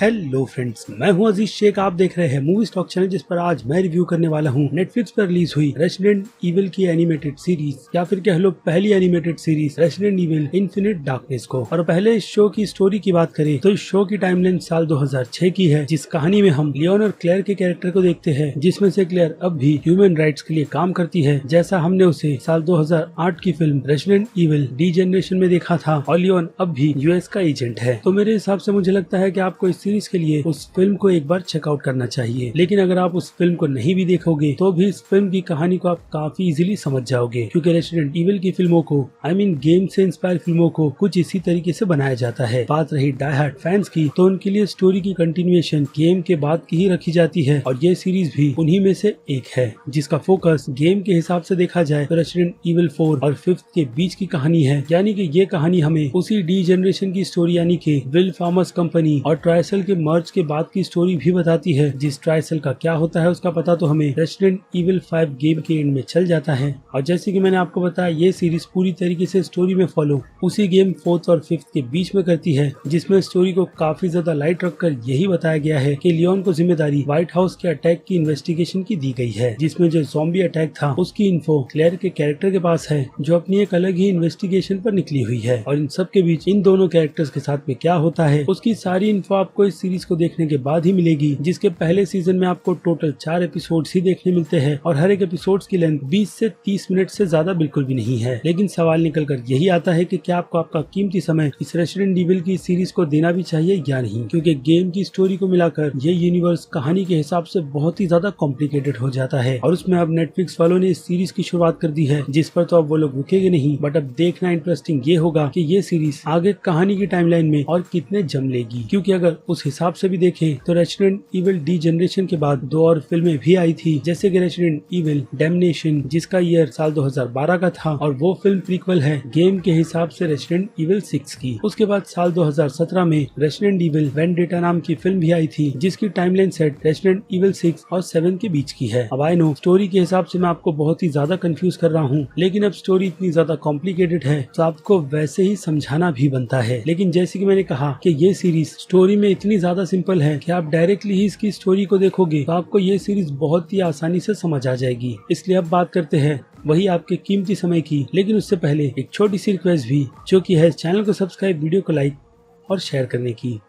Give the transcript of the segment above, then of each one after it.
Hello friends, मैं हूं अजीज शेख। आप देख रहे हैं मूवी स्टॉक चैनल, जिस पर आज मैं रिव्यू करने वाला हूं नेटफ्लिक्स पर रिलीज हुई रेसिडेंट इविल की एनिमेटेड सीरीज, या फिर कह लो पहली animated series resident evil infinite darkness को। और पहले इस शो की स्टोरी की बात करें तो इस शो की टाइमलाइन साल 2006 की है, जिस कहानी में हम लियोन और क्लेयर के कैरेक्टर को देखते हैं, जिसमें से क्लेयर अब भी ह्यूमन राइट्स के लिए काम करती है, जैसा हमने उसे साल 2008 की film resident evil D generation में देखा था। और लियोन अब भी यूएस का एजेंट है। तो मेरे हिसाब से मुझे लगता है कि आपको इस सीरीज के लिए उस फिल्म को एक बार चेकआउट करना चाहिए। लेकिन अगर आप उस फिल्म को नहीं भी देखोगे तो भी इस फिल्म की कहानी को आप काफी इजीली समझ जाओगे, क्योंकि रेसिडेंट इविल की फिल्मों को गेम से इंस्पायर फिल्मों को कुछ इसी तरीके से बनाया जाता है। बात रही डाई हार्ड फैंस की, तो उनके लिए स्टोरी की कंटिन्यूएशन गेम के बाद की ही रखी जाती है, और ये सीरीज भी उन्हीं में से एक है, जिसका फोकस गेम के हिसाब से देखा जाए तो रेसिडेंट इविल 4 और 5 के बीच की कहानी है। यानी कि ये कहानी हमें उसी डी जनरेशन की स्टोरी यानी कि विल फार्मर्स कंपनी और ट्राइसल के मर्ज के बाद की स्टोरी भी बताती है। जिस ट्राइसल का क्या होता है उसका पता तो हमें रेसिडेंट इविल 5 गेम के एंड में चल जाता है। और जैसे कि मैंने आपको बताया, ये सीरीज पूरी तरीके से स्टोरी में फॉलो उसी गेम 4th और 5th के बीच में करती है, जिसमें स्टोरी को काफी ज्यादा लाइट रखकर यही बताया गया है कि लियोन को जिम्मेदारी व्हाइट हाउस के अटैक की इन्वेस्टिगेशन की दी गई है, जिसमें जो ज़ॉम्बी अटैक था उसकी इन्फो क्लेयर के कैरेक्टर के पास है, जो अपनी एक अलग ही इन्वेस्टिगेशन पर निकली हुई है। और इन सब के बीच इन दोनों कैरेक्टर्स के साथ में क्या होता है उसकी सारी इन्फो आपको इस सीरीज को देखने के बाद ही मिलेगी, जिसके पहले सीजन में आपको टोटल 4 एपिसोड्स ही देखने मिलते हैं, और हर एक एपिसोड्स की लेंथ 20 से 30 मिनट से ज्यादा बिल्कुल भी नहीं है। लेकिन सवाल निकल कर यही आता है कि क्या आपको आपका कीमती समय इस रेसिडेंट इविल की सीरीज को देना भी चाहिए या नहीं, क्योंकि गेम की स्टोरी को मिलाकर ये यूनिवर्स कहानी के हिसाब से बहुत ही ज्यादा कॉम्प्लिकेटेड हो जाता है। और उसमें अब नेटफ्लिक्स वालों ने इस सीरीज की शुरुआत कर दी है, जिस पर तो अब वो लोग रुकेंगे नहीं, बट अब देखना इंटरेस्टिंग ये होगा कि ये सीरीज आगे कहानी की टाइमलाइन में और कितने जम लेगी। क्योंकि अगर उस हिसाब से भी देखें तो रेसिडेंट इविल डी जनरेशन के बाद 2 और फिल्में भी आई थी, जैसे कि रेसिडेंट इविल डैमनेशन, जिसका ईयर साल 2012 का था, और वो फिल्म प्रीक्वल है गेम के हिसाब से रेसिडेंट इविल 6 की। उसके बाद साल 2017 में रेसिडेंट इविल वेंडेटा नाम की फिल्म भी आई थी, जिसकी टाइमलाइन सेट रेसिडेंट इविल 6 और 7 के बीच की है। अब आई नो स्टोरी के हिसाब से मैं आपको बहुत ही ज्यादा कंफ्यूज कर रहा हूँ, लेकिन अब स्टोरी इतनी ज्यादा कॉम्प्लिकेटेड है तो आपको वैसे ही समझाना भी बनता है। लेकिन जैसे कि मैंने कहा कि ये सीरीज स्टोरी में इतनी ज्यादा सिंपल है कि आप डायरेक्टली ही इसकी स्टोरी को देखोगे तो आपको ये सीरीज बहुत ही आसानी से समझ आ जाएगी। इसलिए अब बात करते हैं वही आपके कीमती समय की, लेकिन उससे पहले एक छोटी सी रिक्वेस्ट भी, जो कि है चैनल को सब्सक्राइब, वीडियो को लाइक और शेयर करने की।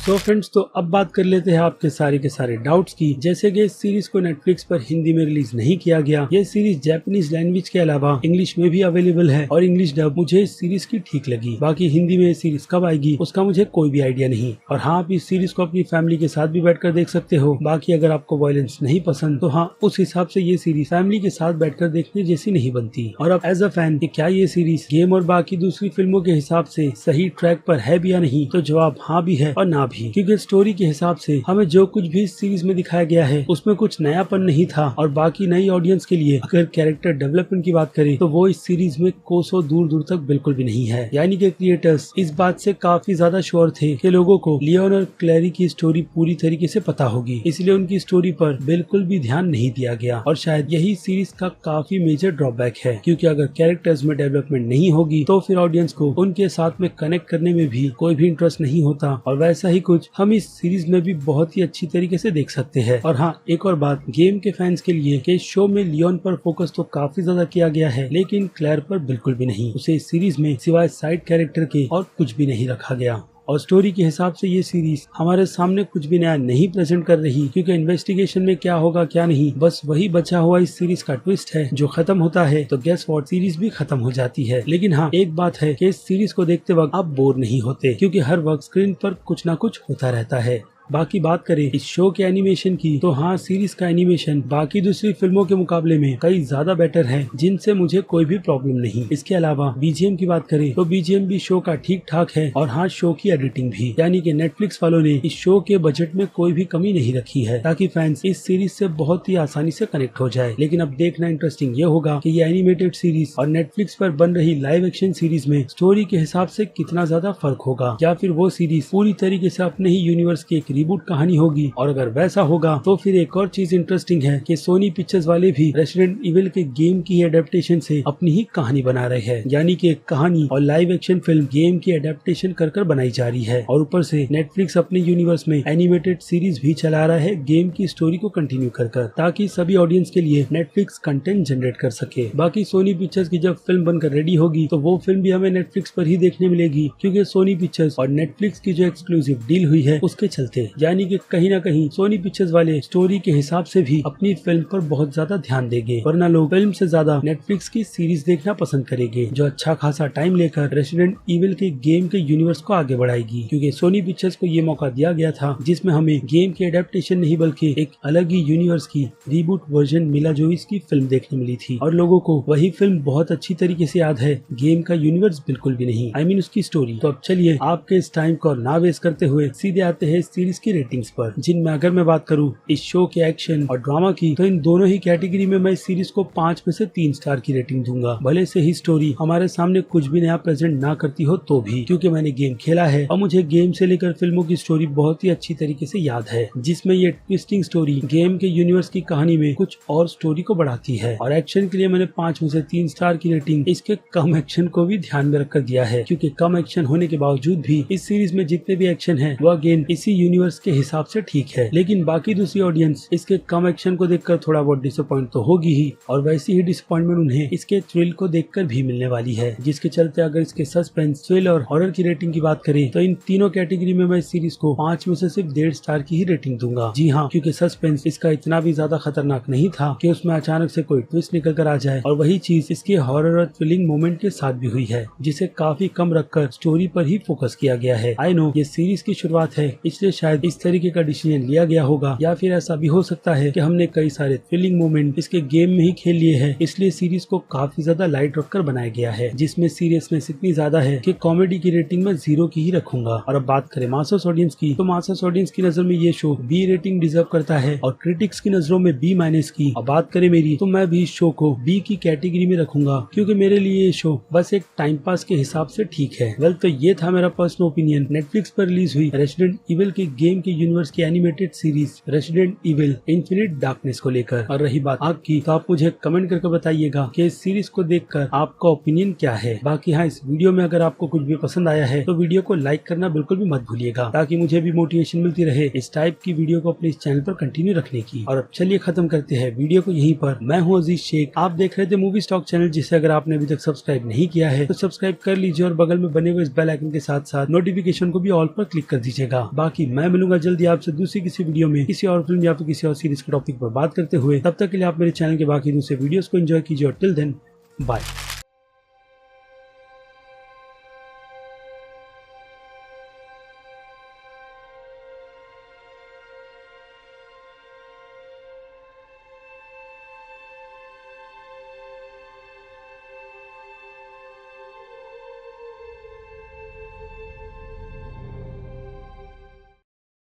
तो फ्रेंड्स, तो अब बात कर लेते हैं आपके सारे के सारे डाउट्स की। जैसे कि इस सीरीज को नेटफ्लिक्स पर हिंदी में रिलीज नहीं किया गया। ये सीरीज जापानीज लैंग्वेज के अलावा इंग्लिश में भी अवेलेबल है, और इंग्लिश डब मुझे इस सीरीज की ठीक लगी। बाकी हिंदी में ये सीरीज कब आएगी उसका मुझे कोई भी आइडिया नहीं। और हाँ, आप इस सीरीज को अपनी फैमिली के साथ भी बैठकर देख सकते हो। बाकी अगर आपको वायलेंस नहीं पसंद तो हाँ, उस हिसाब से ये सीरीज फैमिली के साथ बैठकर देखने जैसी नहीं बनती। और अब एज अ फैन कि क्या ये सीरीज गेम और बाकी दूसरी फिल्मों के हिसाब से सही ट्रैक पर है भी या नहीं, तो जवाब हाँ भी है और ना भी। क्योंकि स्टोरी के हिसाब से हमें जो कुछ भी इस सीरीज में दिखाया गया है उसमें कुछ नयापन नहीं था। और बाकी नई ऑडियंस के लिए अगर कैरेक्टर डेवलपमेंट की बात करें तो वो इस सीरीज में कोसों दूर दूर तक बिल्कुल भी नहीं है। यानी कि क्रिएटर्स इस बात से काफी ज्यादा श्योर थे कि लोगों को लियोन और क्लेरी की स्टोरी पूरी तरीके से पता होगी, इसलिए उनकी स्टोरी पर बिल्कुल भी ध्यान नहीं दिया गया। और शायद यही सीरीज का काफी मेजर ड्रॉबैक है, क्योंकि अगर कैरेक्टर्स में डेवलपमेंट नहीं होगी तो फिर ऑडियंस को उनके साथ में कनेक्ट करने में भी कोई भी इंटरेस्ट नहीं होता। और वैसा ही कुछ हम इस सीरीज में भी बहुत ही अच्छी तरीके से देख सकते हैं। और हाँ, एक और बात गेम के फैंस के लिए कि इस शो में लियोन पर फोकस तो काफी ज्यादा किया गया है, लेकिन क्लेयर पर बिल्कुल भी नहीं। उसे इस सीरीज में सिवाय साइड कैरेक्टर के और कुछ भी नहीं रखा गया। और स्टोरी के हिसाब से ये सीरीज हमारे सामने कुछ भी नया नहीं प्रेजेंट कर रही, क्योंकि इन्वेस्टिगेशन में क्या होगा क्या नहीं, बस वही बचा हुआ इस सीरीज का ट्विस्ट है, जो खत्म होता है तो गेस व्हाट, सीरीज भी खत्म हो जाती है। लेकिन हाँ, एक बात है कि इस सीरीज को देखते वक्त आप बोर नहीं होते, क्योंकि हर वक्त स्क्रीन पर कुछ ना कुछ होता रहता है। बाकी बात करें इस शो के एनिमेशन की, तो हाँ, सीरीज का एनिमेशन बाकी दूसरी फिल्मों के मुकाबले में कई ज्यादा बेटर है, जिनसे मुझे कोई भी प्रॉब्लम नहीं। इसके अलावा बीजीएम की बात करें तो बीजीएम भी शो का ठीक ठाक है, और हाँ, शो की एडिटिंग भी। यानी कि नेटफ्लिक्स वालों ने इस शो के बजट में कोई भी कमी नहीं रखी है, ताकि फैंस इस सीरीज से बहुत ही आसानी से कनेक्ट हो जाए। लेकिन अब देखना इंटरेस्टिंग ये होगा कि ये एनिमेटेड सीरीज और नेटफ्लिक्स पर बन रही लाइव एक्शन सीरीज में स्टोरी के हिसाब से कितना ज्यादा फर्क होगा, या फिर वो सीरीज पूरी तरीके से अपने ही यूनिवर्स के रिबूट कहानी होगी, और अगर वैसा होगा तो फिर एक और चीज इंटरेस्टिंग है कि सोनी पिक्चर्स वाले भी रेसिडेंट इविल के गेम की एडेप्टेशन से अपनी ही कहानी बना रहे हैं, यानी कि एक कहानी और लाइव एक्शन फिल्म गेम की एडेप्टेशन कर कर बनाई जा रही है। और ऊपर से नेटफ्लिक्स अपने यूनिवर्स में एनिमेटेड सीरीज भी चला रहा है गेम की स्टोरी को कंटिन्यू कर कर, ताकि सभी ऑडियंस के लिए नेटफ्लिक्स कंटेंट जनरेट कर सके। बाकी सोनी पिक्चर्स की जब फिल्म बनकर रेडी होगी तो वो फिल्म भी हमें नेटफ्लिक्स पर ही देखने मिलेगी, क्योंकि सोनी पिक्चर्स और नेटफ्लिक्स की जो एक्सक्लूसिव डील हुई है उसके चलते, यानी कि कहीं ना कहीं सोनी पिक्चर्स वाले स्टोरी के हिसाब से भी अपनी फिल्म पर बहुत ज्यादा ध्यान देंगे, वरना लोग फिल्म से ज्यादा नेटफ्लिक्स की सीरीज देखना पसंद करेंगे, जो अच्छा खासा टाइम लेकर रेसिडेंट इविल के गेम के यूनिवर्स को आगे बढ़ाएगी। क्योंकि सोनी पिक्चर्स को ये मौका दिया गया था जिसमें हमें गेम की एडेप्टेशन नहीं बल्कि एक अलग ही यूनिवर्स की रीबूट वर्जन मिला जोइस की फिल्म देखने मिली थी, और लोगों को वही फिल्म बहुत अच्छी तरीके से याद है, गेम का यूनिवर्स बिल्कुल भी नहीं, I mean उसकी स्टोरी। तो अब चलिए आपके इस टाइम को ना वेस्ट करते हुए सीधे आते हैं इस सीरीज की रेटिंग्स पर, जिनमें अगर मैं बात करूं इस शो के एक्शन और ड्रामा की, तो इन दोनों ही कैटेगरी में मैं इस सीरीज को 5 में से 3 स्टार की रेटिंग दूंगा। भले से ही स्टोरी हमारे सामने कुछ भी नया प्रेजेंट ना करती हो तो भी, क्योंकि मैंने गेम खेला है और मुझे गेम से लेकर फिल्मों की स्टोरी बहुत ही अच्छी तरीके से याद है, जिसमें ये ट्विस्टिंग स्टोरी गेम के यूनिवर्स की कहानी में कुछ और स्टोरी को बढ़ाती है। और एक्शन के लिए मैंने 5 में से 3 स्टार की रेटिंग इसके कम एक्शन को भी ध्यान में रखकर दिया है, क्योंकि कम एक्शन होने के बावजूद भी इस सीरीज में जितने भी एक्शन है वो अगेन इसी यूनिवर्स के हिसाब से ठीक है। लेकिन बाकी दूसरी ऑडियंस इसके कम एक्शन को देखकर थोड़ा बहुत डिसअपॉइंट तो होगी ही, और वैसी ही डिसअपॉइंटमेंट उन्हें इसके थ्रिल को देखकर भी मिलने वाली है, जिसके चलते अगर इसके सस्पेंस, थ्रिल और हॉरर की रेटिंग की बात करें तो इन तीनों कैटेगरी में मैं इस सीरीज को 5 में से सिर्फ 1.5 स्टार की ही रेटिंग दूंगा। जी हाँ, क्योंकि सस्पेंस इसका इतना भी ज्यादा खतरनाक नहीं था कि उसमें अचानक से कोई ट्विस्ट निकल कर आ जाए, और वही चीज इसके हॉरर और थ्रिलिंग मोमेंट के साथ भी हुई है, जिसे काफी कम रखकर स्टोरी पर ही फोकस किया गया है। आई नो ये सीरीज की शुरुआत है, इसलिए शायद इस तरीके का डिसीजन लिया गया होगा, या फिर ऐसा भी हो सकता है कि हमने कई सारे थ्रिलिंग मोमेंट इसके गेम में ही खेल लिए हैं, इसलिए सीरीज को काफी ज्यादा लाइट रखकर बनाया गया है, जिसमें सीरियसनेस इतनी ज्यादा है कि कॉमेडी की रेटिंग में 0 की ही रखूंगा। और अब बात करें मास्टर्स ऑडियंस की, तो मास्टर्स ऑडियंस की नजर में ये शो बी रेटिंग डिजर्व करता है, और क्रिटिक्स की नजरों में B- की। और बात करें मेरी, तो मैं भी इस शो को B की कैटेगरी में रखूंगा, क्योंकि मेरे लिए ये शो बस एक टाइम पास के हिसाब से ठीक है। वेल, तो ये था मेरा पर्सनल ओपिनियन नेटफ्लिक्स पर रिलीज हुई रेसिडेंट इविल के गेम के यूनिवर्स की animated series resident evil infinite darkness को लेकर। और रही बात आपकी, तो आप मुझे कमेंट करके बताइएगा कि इस सीरीज को देखकर आपका ओपिनियन क्या है। बाकी हाँ, इस वीडियो में अगर आपको कुछ भी पसंद आया है तो वीडियो को लाइक करना बिल्कुल भी मत भूलिएगा, ताकि मुझे भी मोटिवेशन मिलती रहे इस टाइप की वीडियो को अपने इस चैनल पर कंटिन्यू रखने की। और अब चलिए खत्म करते हैं वीडियो को यहीं पर। मैं हूँ अजीज शेख, आप देख रहे थे मूवी स्टॉक चैनल, जिसे अगर आपने अभी तक सब्सक्राइब नहीं किया है तो सब्सक्राइब कर लीजिए, और बगल में बने हुए इस बेल आइकन के साथ साथ नोटिफिकेशन को भी ऑल पर क्लिक कर दीजिएगा। बाकी मैं मिलूंगा जल्दी आपसे दूसरी किसी वीडियो में किसी और फिल्म या फिर किसी और सीरीज के टॉपिक पर बात करते हुए। तब तक के लिए आप मेरे चैनल के बाकी दूसरे वीडियोस को एंजॉय कीजिए, और टिल देन बाय।